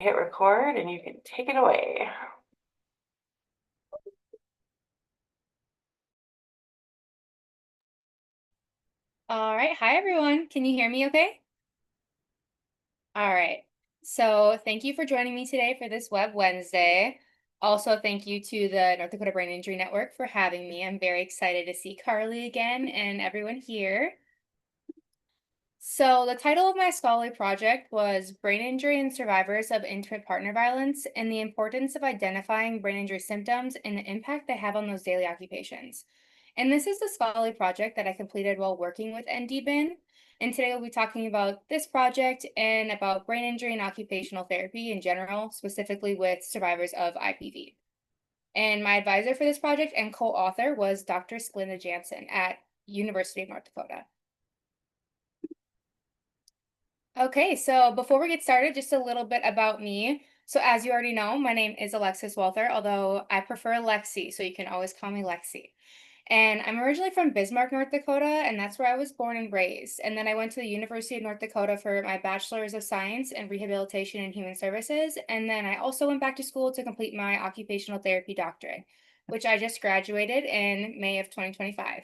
hit record and you can take it away. All right. Hi, everyone. Can you hear me okay? All right. So thank you for joining me today for this Web Wednesday. Also, thank you to the North Dakota Brain Injury Network for having me. I'm very excited to see Carly again and everyone here. So the title of my scholarly project was Brain Injury and Survivors of Intimate Partner Violence and the Importance of Identifying Brain Injury Symptoms and the Impact They Have on Those Daily Occupations. And this is the scholarly project that I completed while working with NDBIN. And today we'll be talking about this project and about brain injury and occupational therapy in general, specifically with survivors of IPV. And my advisor for this project and co-author was Dr. Sklinda Jansen at University of North Dakota. Okay, so before we get started, just a little bit about me. So as you already know, my name is Alexis Walther, although I prefer Lexi, so you can always call me Lexi. And I'm originally from Bismarck, North Dakota, and that's where I was born and raised. And then I went to the University of North Dakota for my Bachelor's of Science in Rehabilitation and Human Services. And then I also went back to school to complete my occupational therapy doctorate, which I just graduated in May of 2025.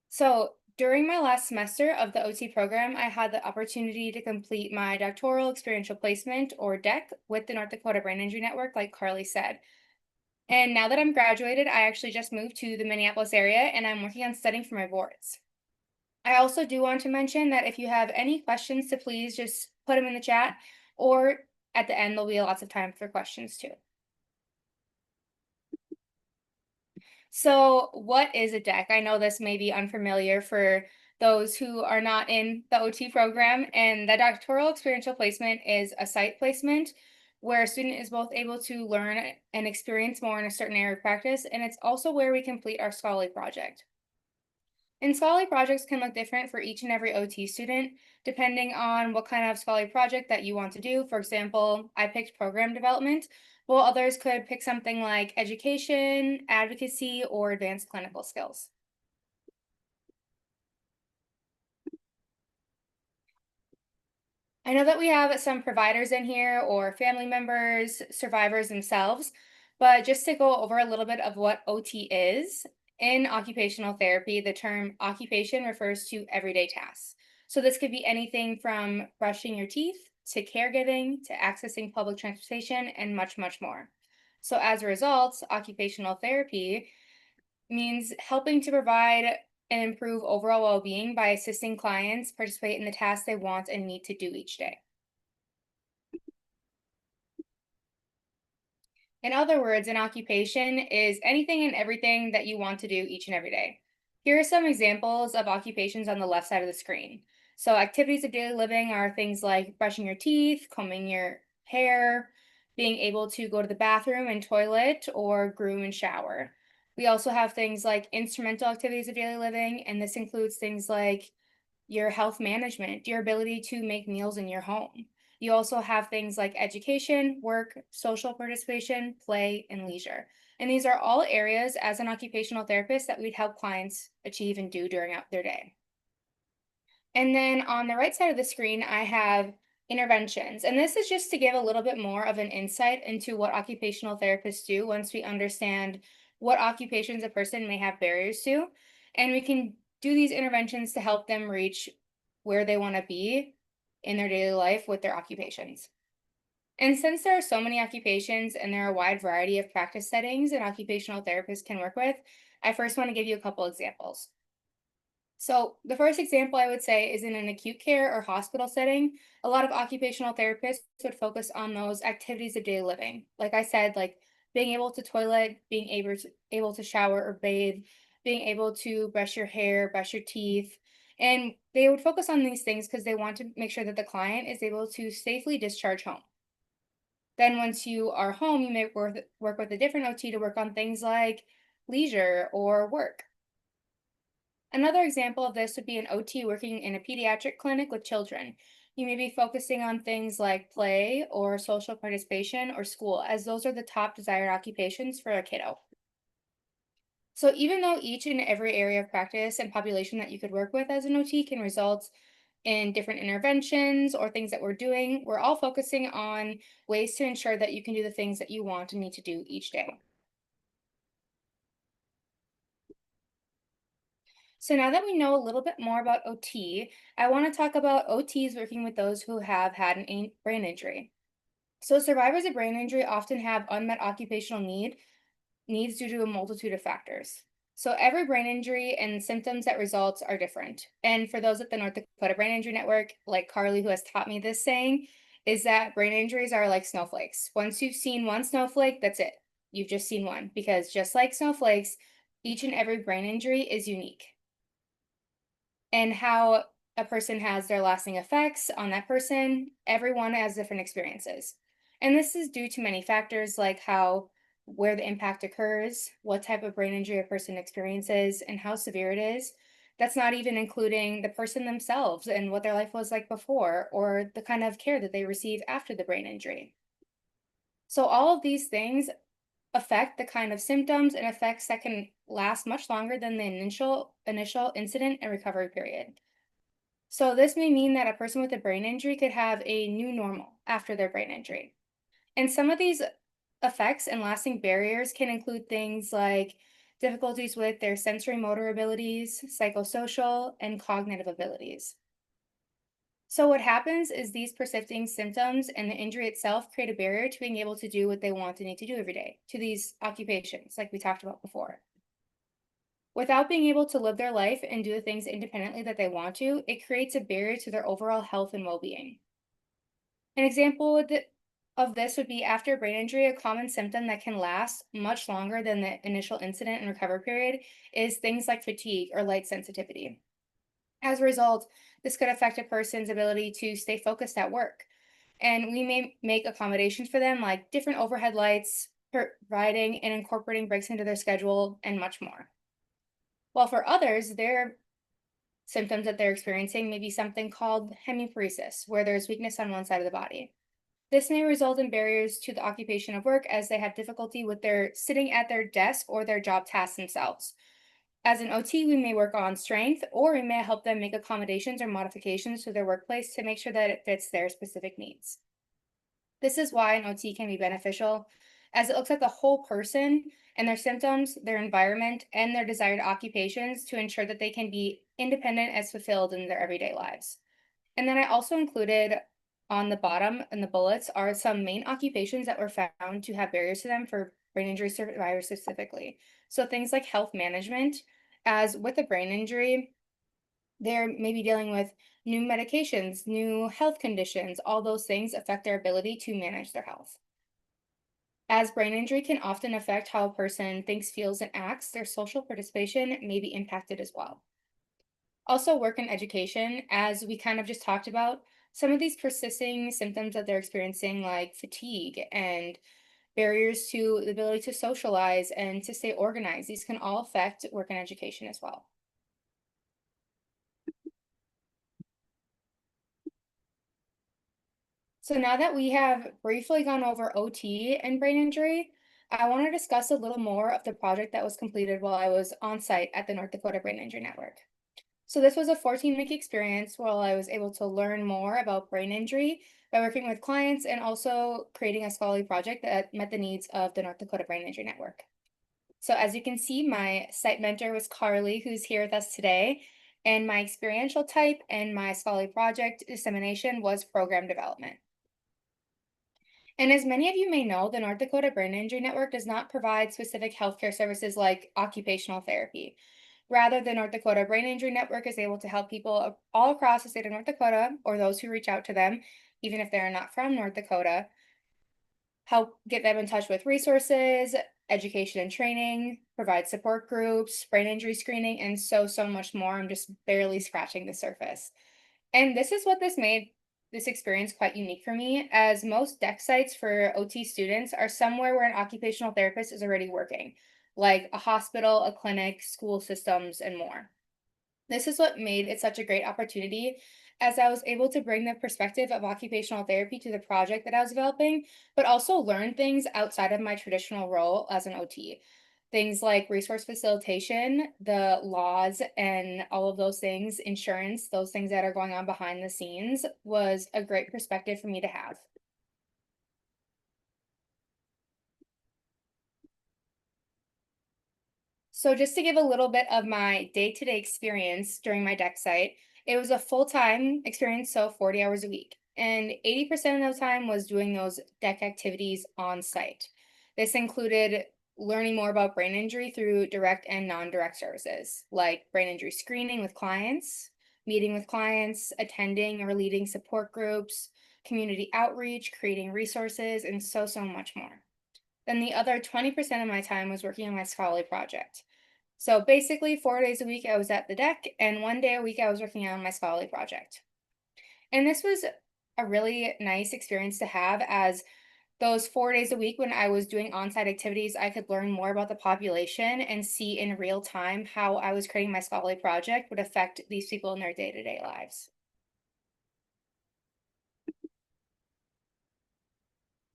So during my last semester of the OT program, I had the opportunity to complete my doctoral experiential placement, or DEC, with the North Dakota Brain Injury Network, like Carly said. And now that I'm graduated, I actually just moved to the Minneapolis area and I'm working on studying for my boards. I also do want to mention that if you have any questions, to please just put them in the chat, or at the end, there'll be lots of time for questions too. So what is a DEC? I know this may be unfamiliar for those who are not in the OT program, and the doctoral experiential placement is a site placement where a student is both able to learn and experience more in a certain area of practice, and it's also where we complete our scholarly project. And scholarly projects can look different for each and every OT student, depending on what kind of scholarly project that you want to do. For example, I picked program development, while others could pick something like education, advocacy, or advanced clinical skills. I know that we have some providers in here or family members, survivors themselves, but just to go over a little bit of what OT is, in occupational therapy, the term occupation refers to everyday tasks. So this could be anything from brushing your teeth to caregiving to accessing public transportation and much, much more. So as a result, occupational therapy means helping to provide and improve overall well-being by assisting clients participate in the tasks they want and need to do each day. In other words, an occupation is anything and everything that you want to do each and every day. Here are some examples of occupations on the left side of the screen. So activities of daily living are things like brushing your teeth, combing your hair, being able to go to the bathroom and toilet, or groom and shower. We also have things like instrumental activities of daily living, and this includes things like your health management, your ability to make meals in your home. You also have things like education, work, social participation, play, and leisure. And these are all areas as an occupational therapist that we'd help clients achieve and do during their day. And then on the right side of the screen, I have interventions. And this is just to give a little bit more of an insight into what occupational therapists do once we understand what occupations a person may have barriers to. And we can do these interventions to help them reach where they want to be in their daily life with their occupations. And since there are so many occupations and there are a wide variety of practice settings an occupational therapist can work with, I first want to give you a couple examples. So the first example I would say is in an acute care or hospital setting. A lot of occupational therapists would focus on those activities of daily living. Like I said, like being able to toilet, being able to shower or bathe, being able to brush your hair, brush your teeth. And they would focus on these things because they want to make sure that the client is able to safely discharge home. Then once you are home, you may work with a different OT to work on things like leisure or work. Another example of this would be an OT working in a pediatric clinic with children. You may be focusing on things like play or social participation or school, as those are the top desired occupations for a kiddo. So even though each and every area of practice and population that you could work with as an OT can result in different interventions or things that we're doing, we're all focusing on ways to ensure that you can do the things that you want and need to do each day. So now that we know a little bit more about OT, I want to talk about OTs working with those who have had an brain injury. So survivors of brain injury often have unmet occupational needs due to a multitude of factors. So every brain injury and symptoms that results are different. And for those at the North Dakota Brain Injury Network, like Carly, who has taught me this saying, is that brain injuries are like snowflakes. Once you've seen one snowflake, that's it. You've just seen one, because just like snowflakes, each and every brain injury is unique. And how a person has their lasting effects on that person, everyone has different experiences. And this is due to many factors like where the impact occurs, what type of brain injury a person experiences, and how severe it is. That's not even including the person themselves and what their life was like before, or the kind of care that they receive after the brain injury. So all of these things affect the kind of symptoms and effects that can last much longer than the initial incident and recovery period. So this may mean that a person with a brain injury could have a new normal after their brain injury. And some of these effects and lasting barriers can include things like difficulties with their sensory motor abilities, psychosocial, and cognitive abilities. So what happens is these persisting symptoms and the injury itself create a barrier to being able to do what they want and need to do every day, to these occupations, like we talked about before. Without being able to live their life and do the things independently that they want to, it creates a barrier to their overall health and well-being. An example of this would be after a brain injury, a common symptom that can last much longer than the initial incident and recovery period is things like fatigue or light sensitivity. As a result, this could affect a person's ability to stay focused at work. And we may make accommodations for them, like different overhead lights, providing and incorporating breaks into their schedule, and much more. While for others, their symptoms that they're experiencing may be something called hemiparesis, where there's weakness on one side of the body. This may result in barriers to the occupation of work as they have difficulty with their sitting at their desk or their job tasks themselves. As an OT, we may work on strength, or we may help them make accommodations or modifications to their workplace to make sure that it fits their specific needs. This is why an OT can be beneficial, as it looks at the whole person and their symptoms, their environment, and their desired occupations to ensure that they can be independent as fulfilled in their everyday lives. And then I also included on the bottom in the bullets are some main occupations that were found to have barriers to them for brain injury survivors specifically. So things like health management, as with a brain injury, they're maybe dealing with new medications, new health conditions, all those things affect their ability to manage their health. As brain injury can often affect how a person thinks, feels, and acts, their social participation may be impacted as well. Also, work and education, as we kind of just talked about, some of these persisting symptoms that they're experiencing, like fatigue and barriers to the ability to socialize and to stay organized, these can all affect work and education as well. So now that we have briefly gone over OT and brain injury, I want to discuss a little more of the project that was completed while I was on site at the North Dakota Brain Injury Network. So this was a 14-week experience where I was able to learn more about brain injury by working with clients and also creating a scholarly project that met the needs of the North Dakota Brain Injury Network. So as you can see, my site mentor was Carly, who's here with us today, and my experiential type and my scholarly project dissemination was program development. And as many of you may know, the North Dakota Brain Injury Network does not provide specific healthcare services like occupational therapy. Rather, the North Dakota Brain Injury Network is able to help people all across the state of North Dakota, or those who reach out to them, even if they're not from North Dakota, help get them in touch with resources, education and training, provide support groups, brain injury screening, and so much more. I'm just barely scratching the surface. And this is what made this experience quite unique for me, as most DEC sites for OT students are somewhere where an occupational therapist is already working, like a hospital, a clinic, school systems, and more. This is what made it such a great opportunity, as I was able to bring the perspective of occupational therapy to the project that I was developing, but also learn things outside of my traditional role as an OT. Things like resource facilitation, the laws, and all of those things, insurance, those things that are going on behind the scenes was a great perspective for me to have. So just to give a little bit of my day-to-day experience during my deck site, it was a full-time experience, so 40 hours a week. And 80% of the time was doing those deck activities on site. This included learning more about brain injury through direct and non-direct services, like brain injury screening with clients, meeting with clients, attending or leading support groups, community outreach, creating resources, and so much more. Then the other 20% of my time was working on my scholarly project. So basically, 4 days a week I was at the deck, and 1 day a week I was working on my scholarly project. And this was a really nice experience to have, as those 4 days a week when I was doing on-site activities, I could learn more about the population and see in real time how I was creating my scholarly project would affect these people in their day-to-day lives.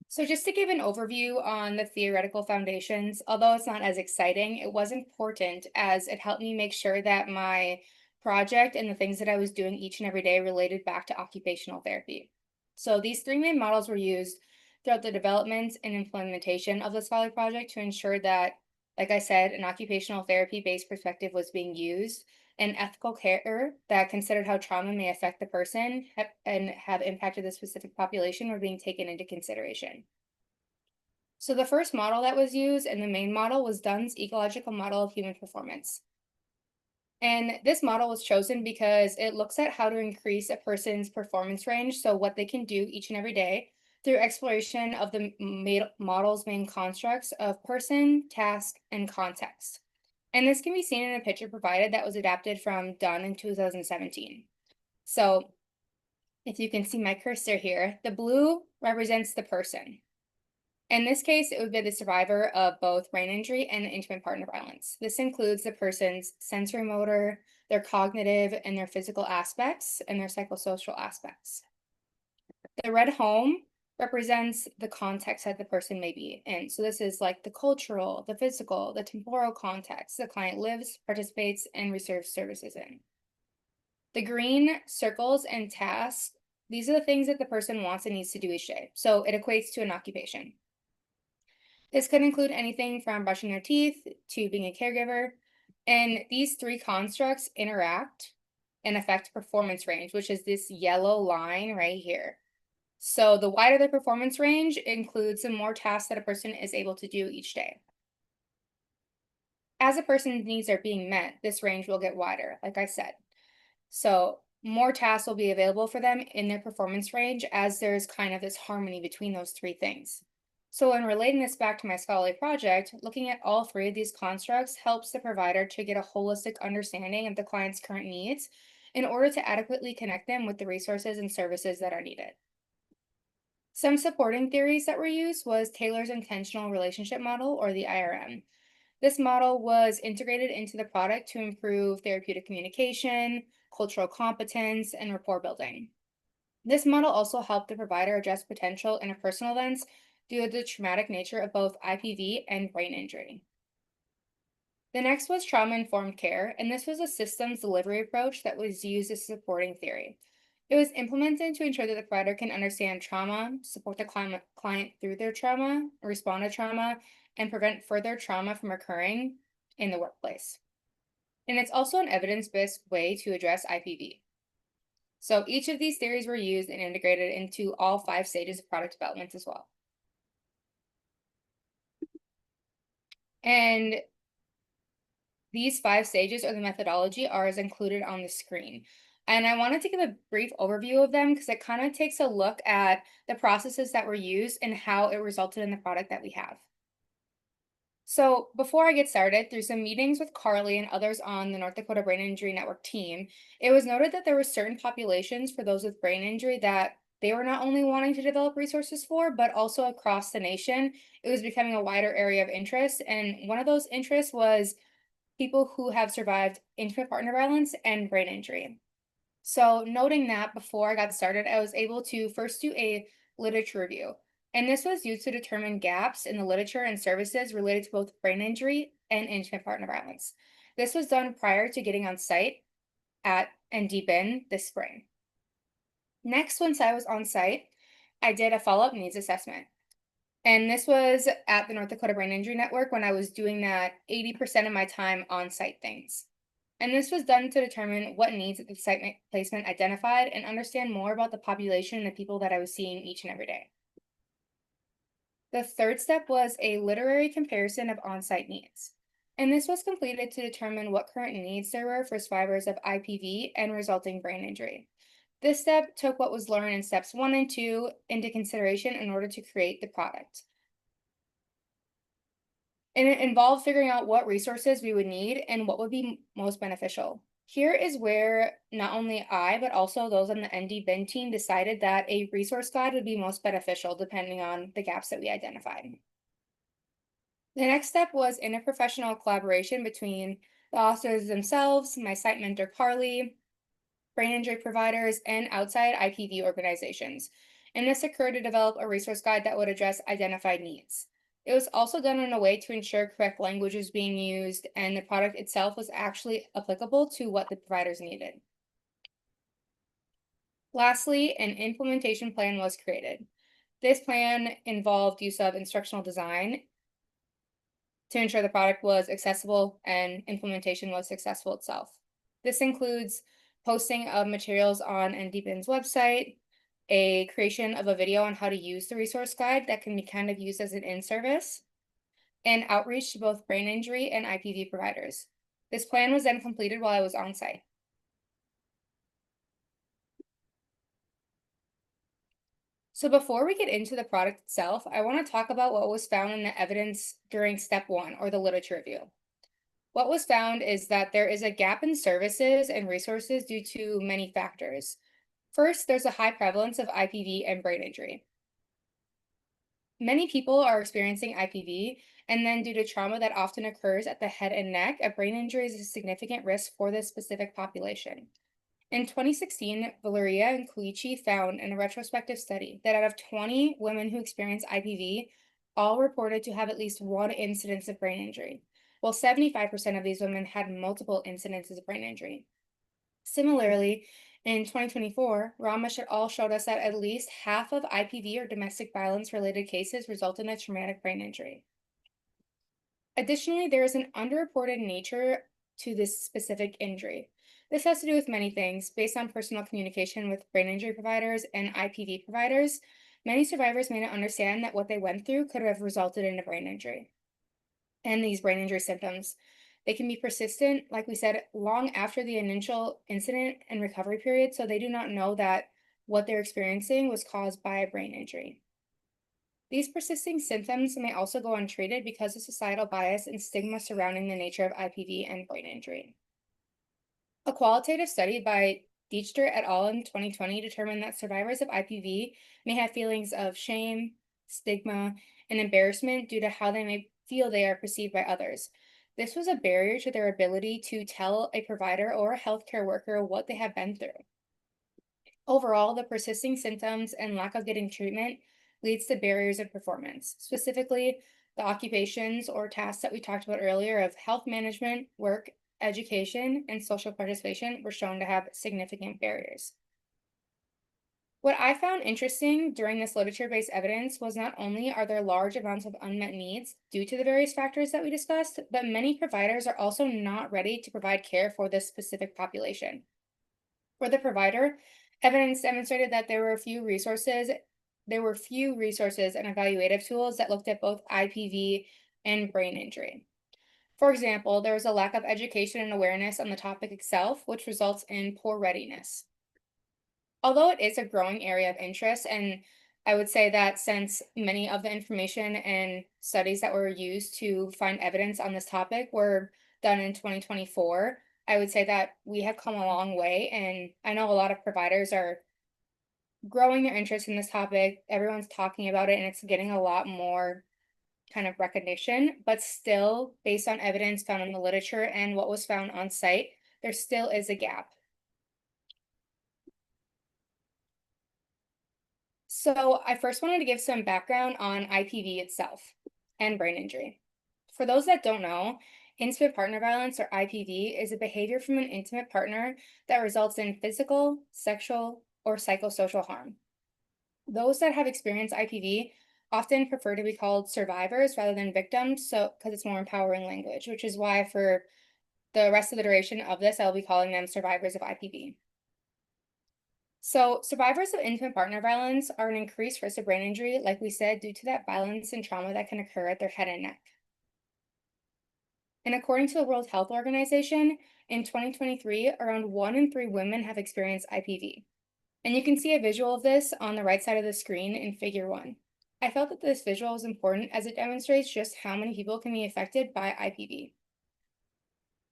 So just to give an overview on the theoretical foundations, although it's not as exciting, it was important as it helped me make sure that my project and the things that I was doing each and every day related back to occupational therapy. So these three main models were used throughout the development and implementation of the Scholarly project to ensure that, like I said, an occupational therapy-based perspective was being used, and ethical care that considered how trauma may affect the person and have impacted the specific population were being taken into consideration. So the first model that was used and the main model was Dunn's ecological model of human performance. And this model was chosen because it looks at how to increase a person's performance range, so what they can do each and every day, through exploration of the model's main constructs of person, task, and context. And this can be seen in a picture provided that was adapted from Dunn in 2017. So if you can see my cursor here, the blue represents the person. In this case, it would be the survivor of both brain injury and intimate partner violence. This includes the person's sensory motor, their cognitive and their physical aspects, and their psychosocial aspects. The red home represents the context that the person may be in. So this is like the cultural, the physical, the temporal context the client lives, participates, and receives services in. The green circles and tasks, these are the things that the person wants and needs to do each day. So it equates to an occupation. This could include anything from brushing their teeth to being a caregiver. And these three constructs interact and affect performance range, which is this yellow line right here. So the wider the performance range includes the more tasks that a person is able to do each day. As a person's needs are being met, this range will get wider, like I said. So more tasks will be available for them in their performance range as there's kind of this harmony between those three things. So in relating this back to my scholarly project, looking at all three of these constructs helps the provider to get a holistic understanding of the client's current needs in order to adequately connect them with the resources and services that are needed. Some supporting theories that were used was Taylor's intentional relationship model, or the IRM. This model was integrated into the product to improve therapeutic communication, cultural competence, and rapport building. This model also helped the provider address potential interpersonal events due to the traumatic nature of both IPV and brain injury. The next was trauma-informed care, and this was a systems delivery approach that was used as supporting theory. It was implemented to ensure that the provider can understand trauma, support the client through their trauma, respond to trauma, and prevent further trauma from occurring in the workplace. And it's also an evidence-based way to address IPV. So each of these theories were used and integrated into all 5 stages of product development as well. And these 5 stages or the methodology are as included on the screen. And I wanted to give a brief overview of them because it kind of takes a look at the processes that were used and how it resulted in the product that we have. So before I get started, through some meetings with Carly and others on the North Dakota Brain Injury Network team, it was noted that there were certain populations for those with brain injury that they were not only wanting to develop resources for, but also across the nation, it was becoming a wider area of interest. And one of those interests was people who have survived intimate partner violence and brain injury. So noting that before I got started, I was able to first do a literature review. And this was used to determine gaps in the literature and services related to both brain injury and intimate partner violence. This was done prior to getting on site at NDBIN this spring. Next, once I was on site, I did a follow-up needs assessment. And this was at the North Dakota Brain Injury Network when I was doing that 80% of my time on-site things. And this was done to determine what needs the site placement identified and understand more about the population and the people that I was seeing each and every day. The third step was a literary comparison of on-site needs. And this was completed to determine what current needs there were for survivors of IPV and resulting brain injury. This step took what was learned in steps 1 and 2 into consideration in order to create the product. And it involved figuring out what resources we would need and what would be most beneficial. Here is where not only I, but also those on the NDBIN team decided that a resource guide would be most beneficial depending on the gaps that we identified. The next step was interprofessional collaboration between the authors themselves, my site mentor Carly, brain injury providers, and outside IPV organizations. And this occurred to develop a resource guide that would address identified needs. It was also done in a way to ensure correct language was being used and the product itself was actually applicable to what the providers needed. Lastly, an implementation plan was created. This plan involved use of instructional design to ensure the product was accessible and implementation was successful itself. This includes posting of materials on NDBIN's website, a creation of a video on how to use the resource guide that can be kind of used as an in-service, and outreach to both brain injury and IPV providers. This plan was then completed while I was on site. So before we get into the product itself, I want to talk about what was found in the evidence during step 1, or the literature review. What was found is that there is a gap in services and resources due to many factors. First, there's a high prevalence of IPV and brain injury. Many people are experiencing IPV, and then due to trauma that often occurs at the head and neck, a brain injury is a significant risk for this specific population. In 2016, Valeria and Koichi found in a retrospective study that out of 20 women who experienced IPV, all reported to have at least one incidence of brain injury, while 75% of these women had multiple incidences of brain injury. Similarly, in 2024, Rama all showed us that at least half of IPV or domestic violence related cases result in a traumatic brain injury. Additionally, there is an underreported nature to this specific injury. This has to do with many things. Based on personal communication with brain injury providers and IPV providers, many survivors may not understand that what they went through could have resulted in a brain injury. And these brain injury symptoms, they can be persistent, like we said, long after the initial incident and recovery period, so they do not know that what they're experiencing was caused by a brain injury. These persisting symptoms may also go untreated because of societal bias and stigma surrounding the nature of IPV and brain injury. A qualitative study by Dijkstra et al. In 2020 determined that survivors of IPV may have feelings of shame, stigma, and embarrassment due to how they may feel they are perceived by others. This was a barrier to their ability to tell a provider or a healthcare worker what they have been through. Overall, the persisting symptoms and lack of getting treatment leads to barriers of performance. Specifically, the occupations or tasks that we talked about earlier of health management, work, education, and social participation were shown to have significant barriers. What I found interesting during this literature-based evidence was not only are there large amounts of unmet needs due to the various factors that we discussed, but many providers are also not ready to provide care for this specific population. For the provider, evidence demonstrated that there were few resources and evaluative tools that looked at both IPV and brain injury. For example, there was a lack of education and awareness on the topic itself, which results in poor readiness. Although it is a growing area of interest, and I would say that since many of the information and studies that were used to find evidence on this topic were done in 2024, I would say that we have come a long way, and I know a lot of providers are growing their interest in this topic. Everyone's talking about it, and it's getting a lot more kind of recognition, but still, based on evidence found in the literature and what was found on site, there still is a gap. So I first wanted to give some background on IPV itself and brain injury. For those that don't know, intimate partner violence, or IPV, is a behavior from an intimate partner that results in physical, sexual, or psychosocial harm. Those that have experienced IPV often prefer to be called survivors rather than victims, so because it's more empowering language, which is why for the rest of the duration of this, I'll be calling them survivors of IPV. So, survivors of intimate partner violence are an increased risk of brain injury, like we said, due to that violence and trauma that can occur at their head and neck. And according to the World Health Organization, in 2023, around 1 in 3 women have experienced IPV. And you can see a visual of this on the right side of the screen in Figure 1. I felt that this visual is important as it demonstrates just how many people can be affected by IPV.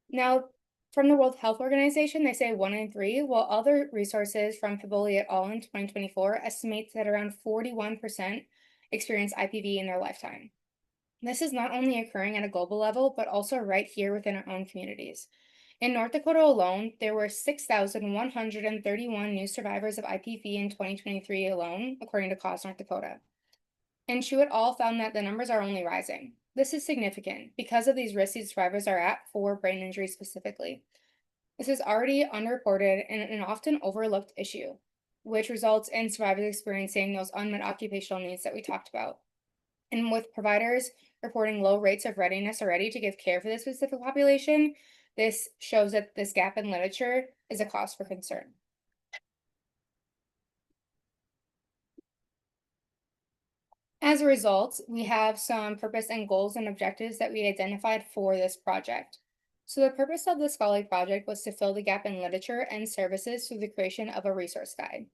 Now, from the World Health Organization, they say 1 in 3, while other resources from Piboli et al. In 2024 estimates that around 41% experience IPV in their lifetime. This is not only occurring at a global level, but also right here within our own communities. In North Dakota alone, there were 6,131 new survivors of IPV in 2023 alone, according to Cause North Dakota. And Chu et al. Found that the numbers are only rising. This is significant because of these risks these survivors are at for brain injury specifically. This is already underreported and an often overlooked issue, which results in survivors experiencing those unmet occupational needs that we talked about. And with providers reporting low rates of readiness already to give care for this specific population, this shows that this gap in literature is a cause for concern. As a result, we have some purpose and goals and objectives that we identified for this project. So the purpose of the scholarly project was to fill the gap in literature and services through the creation of a resource guide.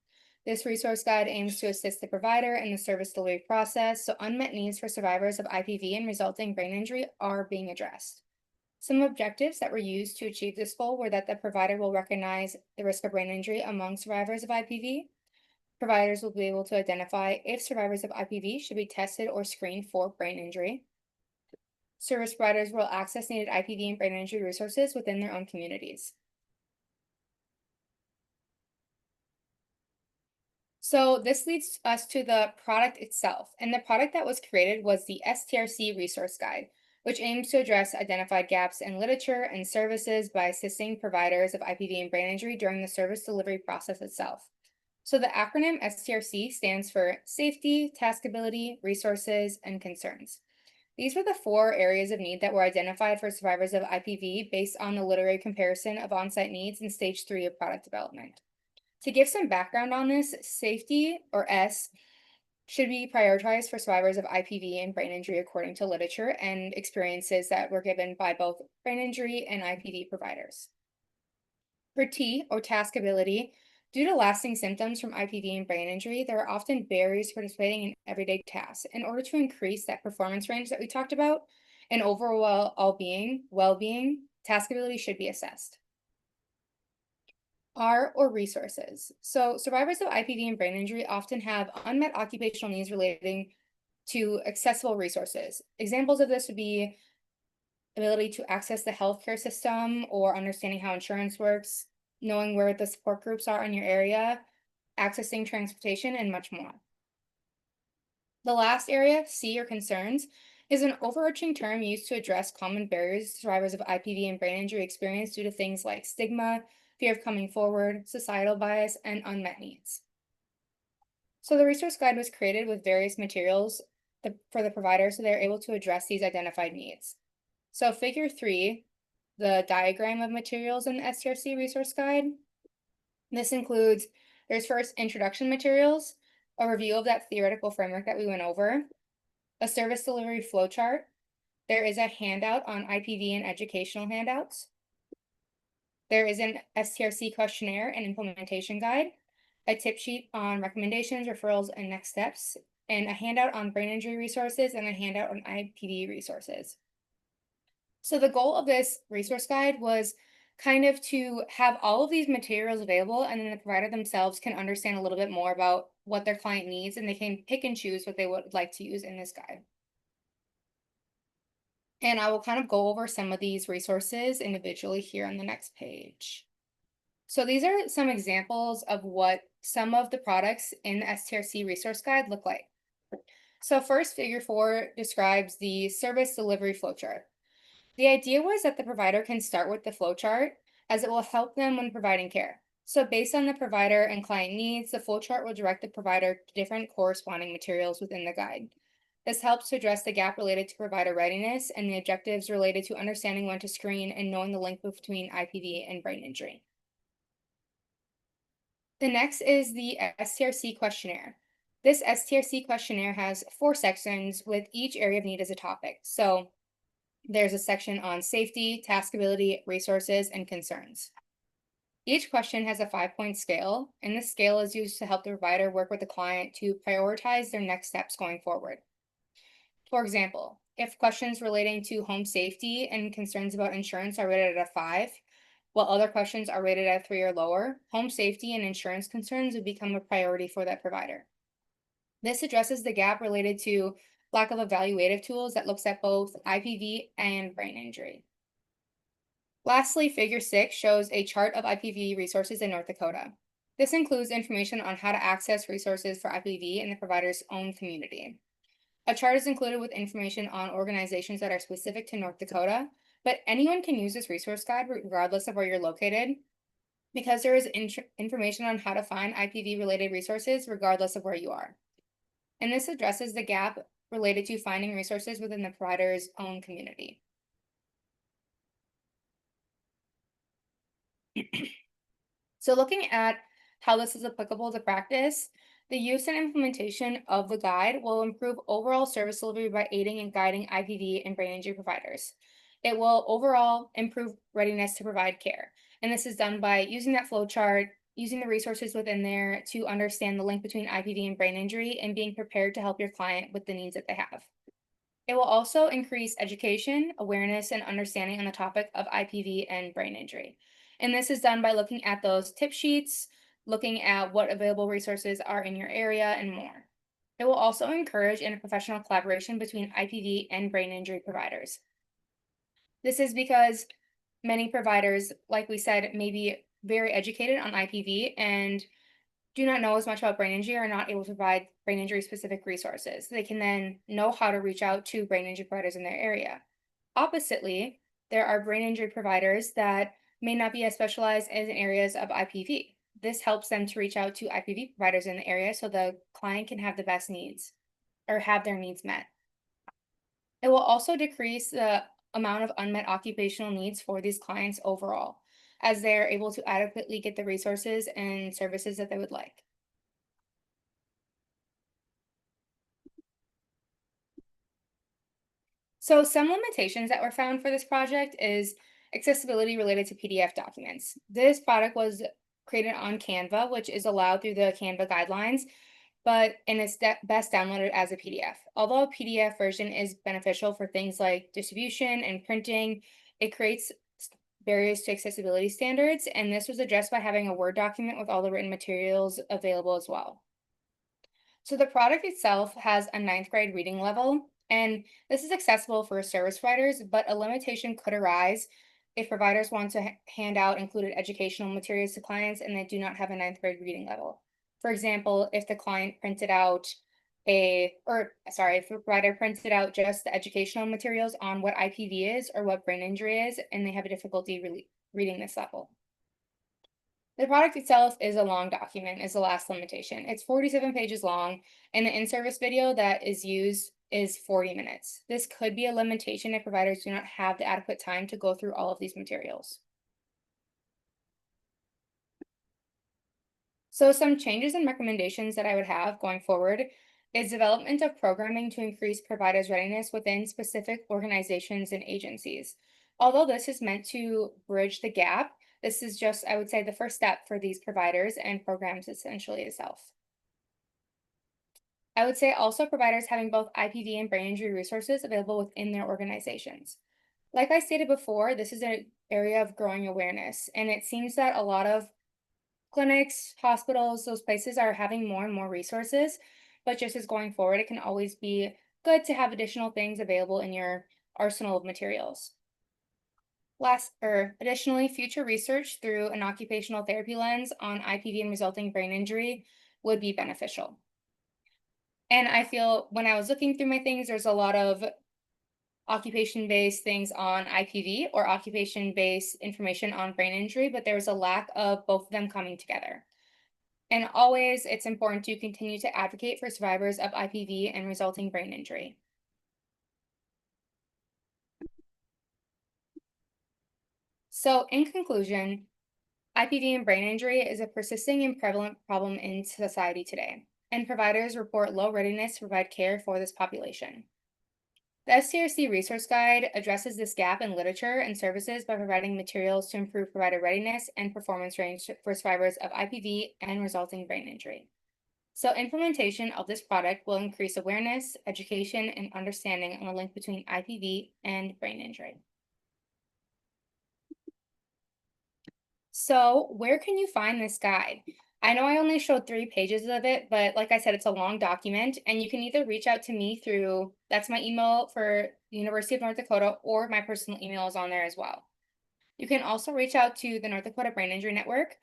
This resource guide aims to assist the provider in the service delivery process, so unmet needs for survivors of IPV and resulting brain injury are being addressed. Some objectives that were used to achieve this goal were that the provider will recognize the risk of brain injury among survivors of IPV. Providers will be able to identify if survivors of IPV should be tested or screened for brain injury. Service providers will access needed IPV and brain injury resources within their own communities. So this leads us to the product itself, and the product that was created was the STRC Resource Guide, which aims to address identified gaps in literature and services by assisting providers of IPV and brain injury during the service delivery process itself. So the acronym STRC stands for Safety, Taskability, Resources, and Concerns. These were the 4 areas of need that were identified for survivors of IPV based on the literary comparison of on-site needs in stage 3 of product development. To give some background on this, safety, or S, should be prioritized for survivors of IPV and brain injury according to literature and experiences that were given by both brain injury and IPV providers. For T, or taskability, due to lasting symptoms from IPV and brain injury, there are often barriers to participating in everyday tasks. In order to increase that performance range that we talked about and overall well-being, taskability should be assessed. R, or resources. So survivors of IPV and brain injury often have unmet occupational needs relating to accessible resources. Examples of this would be ability to access the healthcare system or understanding how insurance works, knowing where the support groups are in your area, accessing transportation, and much more. The last area, C, or concerns, is an overarching term used to address common barriers survivors of IPV and brain injury experience due to things like stigma, fear of coming forward, societal bias, and unmet needs. So the resource guide was created with various materials for the provider so they're able to address these identified needs. So Figure 3, the diagram of materials in the STRC resource guide. This includes, there's first introduction materials, a review of that theoretical framework that we went over, a service delivery flowchart. There is a handout on IPV and educational handouts. There is an STRC questionnaire and implementation guide, a tip sheet on recommendations, referrals, and next steps, and a handout on brain injury resources and a handout on IPV resources. So the goal of this resource guide was kind of to have all of these materials available, and then the provider themselves can understand a little bit more about what their client needs, and they can pick and choose what they would like to use in this guide. And I will kind of go over some of these resources individually here on the next page. So these are some examples of what some of the products in the STRC resource guide look like. So first, figure 4 describes the service delivery flowchart. The idea was that the provider can start with the flowchart as it will help them when providing care. So based on the provider and client needs, the flowchart will direct the provider to different corresponding materials within the guide. This helps to address the gap related to provider readiness and the objectives related to understanding when to screen and knowing the link between IPV and brain injury. The next is the STRC questionnaire. This STRC questionnaire has 4 sections with each area of need as a topic. So there's a section on safety, taskability, resources, and concerns. Each question has a 5-point scale, and this scale is used to help the provider work with the client to prioritize their next steps going forward. For example, if questions relating to home safety and concerns about insurance are rated at a 5, while other questions are rated at a 3 or lower, home safety and insurance concerns would become a priority for that provider. This addresses the gap related to lack of evaluative tools that looks at both IPV and brain injury. Lastly, Figure 6 shows a chart of IPV resources in North Dakota. This includes information on how to access resources for IPV in the provider's own community. A chart is included with information on organizations that are specific to North Dakota, but anyone can use this resource guide regardless of where you're located, because there is information on how to find IPV-related resources regardless of where you are. And this addresses the gap related to finding resources within the provider's own community. So looking at how this is applicable to practice, the use and implementation of the guide will improve overall service delivery by aiding and guiding IPV and brain injury providers. It will overall improve readiness to provide care. And this is done by using that flow chart, using the resources within there to understand the link between IPV and brain injury, and being prepared to help your client with the needs that they have. It will also increase education, awareness, and understanding on the topic of IPV and brain injury. And this is done by looking at those tip sheets, looking at what available resources are in your area, and more. It will also encourage interprofessional collaboration between IPV and brain injury providers. This is because many providers, like we said, may be very educated on IPV and do not know as much about brain injury, or are not able to provide brain injury specific resources. They can then know how to reach out to brain injury providers in their area. Oppositely, there are brain injury providers that may not be as specialized as in areas of IPV. This helps them to reach out to IPV providers in the area so the client can have the best needs or have their needs met. It will also decrease the amount of unmet occupational needs for these clients overall, as they're able to adequately get the resources and services that they would like. So some limitations that were found for this project is accessibility related to PDF documents. This product was created on Canva, which is allowed through the Canva guidelines, but it's best downloaded as a PDF. Although a PDF version is beneficial for things like distribution and printing, it creates barriers to accessibility standards, and this was addressed by having a Word document with all the written materials available as well. So the product itself has a 9th grade reading level, and this is accessible for service providers, but a limitation could arise if providers want to hand out included educational materials to clients and they do not have a 9th grade reading level. For example, if the client printed out if the provider printed out just the educational materials on what IPV is or what brain injury is, and they have a difficulty reading this level. The product itself is a long document, is the last limitation. It's 47 pages long, and the in-service video that is used is 40 minutes. This could be a limitation if providers do not have the adequate time to go through all of these materials. So some changes and recommendations that I would have going forward is development of programming to increase providers' readiness within specific organizations and agencies. Although this is meant to bridge the gap, this is just, I would say, the first step for these providers and programs essentially itself. I would say also providers having both IPV and brain injury resources available within their organizations. Like I stated before, this is an area of growing awareness, and it seems that a lot of clinics, hospitals, those places are having more and more resources, but just as going forward, it can always be good to have additional things available in your arsenal of materials. Additionally, future research through an occupational therapy lens on IPV and resulting brain injury would be beneficial. And I feel when I was looking through my things, there's a lot of occupation-based things on IPV or occupation-based information on brain injury, but there was a lack of both of them coming together. And always, it's important to continue to advocate for survivors of IPV and resulting brain injury. So, in conclusion, IPV and brain injury is a persisting and prevalent problem in society today, and providers report low readiness to provide care for this population. The STRC Resource Guide addresses this gap in literature and services by providing materials to improve provider readiness and performance range for survivors of IPV and resulting brain injury. So, implementation of this product will increase awareness, education, and understanding on the link between IPV and brain injury. So, where can you find this guide? I know I only showed 3 pages of it, but like I said, it's a long document, and you can either reach out to me through that's my email for the University of North Dakota, or my personal email is on there as well. You can also reach out to the North Dakota Brain Injury Network.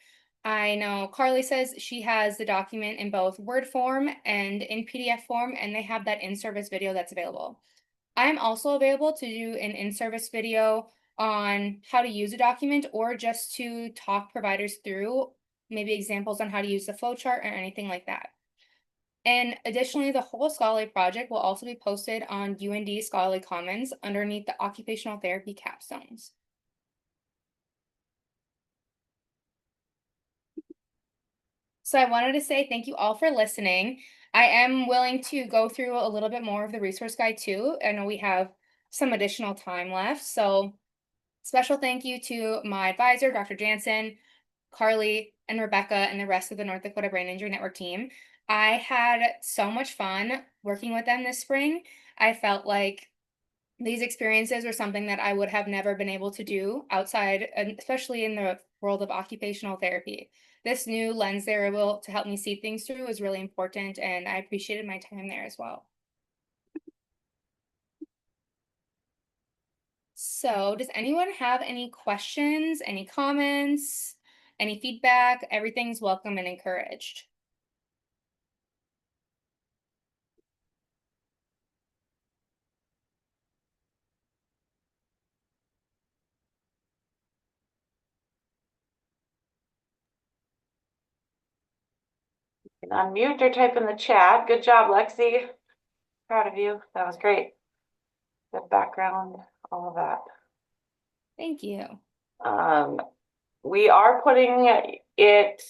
I know Carly says she has the document in both Word form and in PDF form, and they have that in-service video that's available. I'm also available to do an in-service video on how to use a document or just to talk providers through maybe examples on how to use the flowchart or anything like that. And additionally, the whole scholarly project will also be posted on UND Scholarly Commons underneath the occupational therapy capstones. So I wanted to say thank you all for listening. I am willing to go through a little bit more of the resource guide too. I know we have some additional time left. So special thank you to my advisor, Dr. Jansen, Carly, and Rebecca, and the rest of the North Dakota Brain Injury Network team. I had so much fun working with them this spring. I felt like these experiences were something that I would have never been able to do outside, and especially in the world of occupational therapy. This new lens they're able to help me see things through is really important, and I appreciated my time there as well. So, does anyone have any questions, any comments, any feedback? Everything's welcome and encouraged. You can unmute or type in the chat. Good job, Lexi. Proud of you. That was great. Good background, all of that. Thank you. We are putting it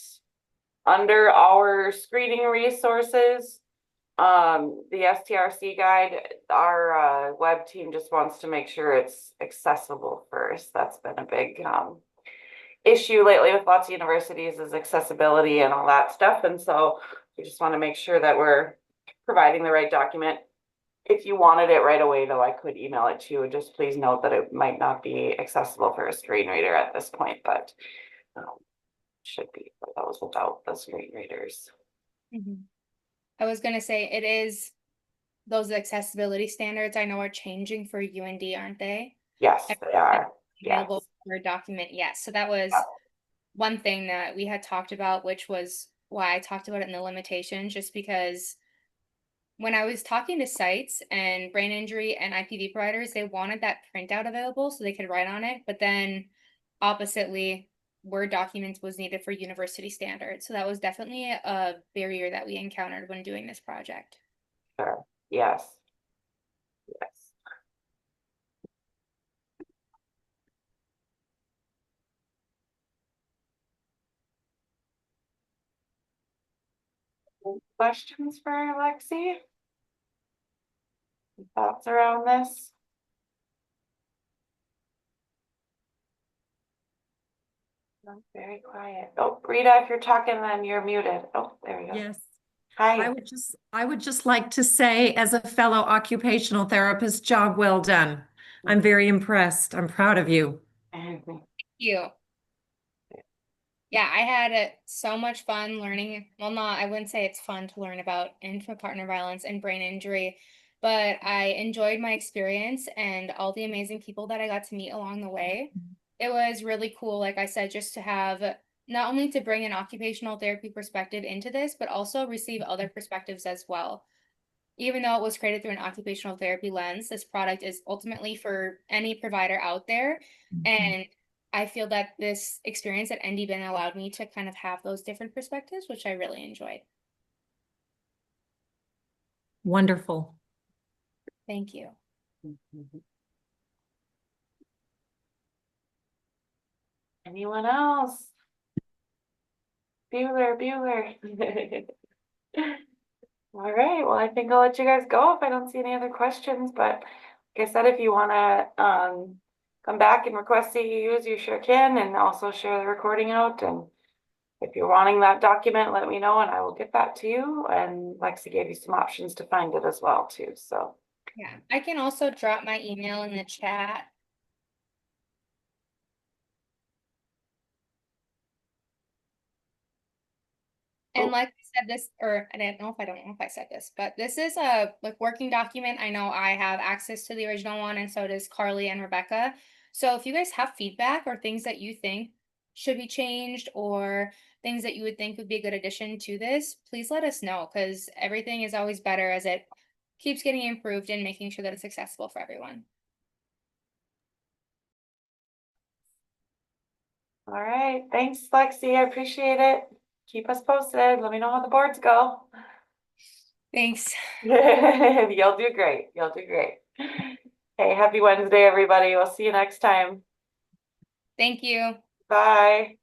under our screening resources. The STRC guide, our web team just wants to make sure it's accessible first. That's been a big issue lately with lots of universities, is accessibility and all that stuff. And so we just want to make sure that we're providing the right document. If you wanted it right away, though, I could email it to you. Just please note that it might not be accessible for a screen reader at this point, but should be for those without the screen readers. I was going to say it is those accessibility standards I know are changing for UND, aren't they? Yes, they are. Available Yes. for a document, yes. So that was one thing that we had talked about, which was why I talked about it in the limitations, just because when I was talking to sites and brain injury and IPV providers, they wanted that printout available so they could write on it. But then oppositely, Word documents was needed for university standards. So that was definitely a barrier that we encountered when doing this project. Sure. Yes. Yes. Questions for Alexi? Thoughts around this? Very quiet. Oh, Rita, if you're talking, then you're muted. Oh, there we go. Yes. Hi. I would just like to say, as a fellow occupational therapist, job well done. I'm very impressed. I'm proud of you. Thank you. Yeah, I had so much fun learning. Well, I wouldn't say it's fun to learn about intra-partner violence and brain injury, but I enjoyed my experience and all the amazing people that I got to meet along the way. It was really cool, like I said, just to have not only to bring an occupational therapy perspective into this, but also receive other perspectives as well. even though it was created through an occupational therapy lens, this product is ultimately for any provider out there. And I feel that this experience at NDBIN allowed me to kind of have those different perspectives, which I really enjoyed. Wonderful. Thank you. Anyone else? Bueller. All right, well, I think I'll let you guys go if I don't see any other questions, but like I said, if you wanna come back and request CEUs, you sure can, and also share the recording out. And if you're wanting that document, let me know and I will get that to you. And Lexi gave you some options to find it as well too, so. Yeah, I can also drop my email in the chat. And Oh. like I said this, or I don't know if I said this, but this is a like working document. I know I have access to the original one, and so does Carly and Rebecca. So if you guys have feedback or things that you think should be changed or things that you would think would be a good addition to this, please let us know, because everything is always better as it keeps getting improved and making sure that it's accessible for everyone. All right, thanks, Lexi. I appreciate it. Keep us posted. Let me know how the boards go. Thanks. You'll do great. You'll do great. Hey, happy Wednesday, everybody. We'll see you next time. Thank you. Bye.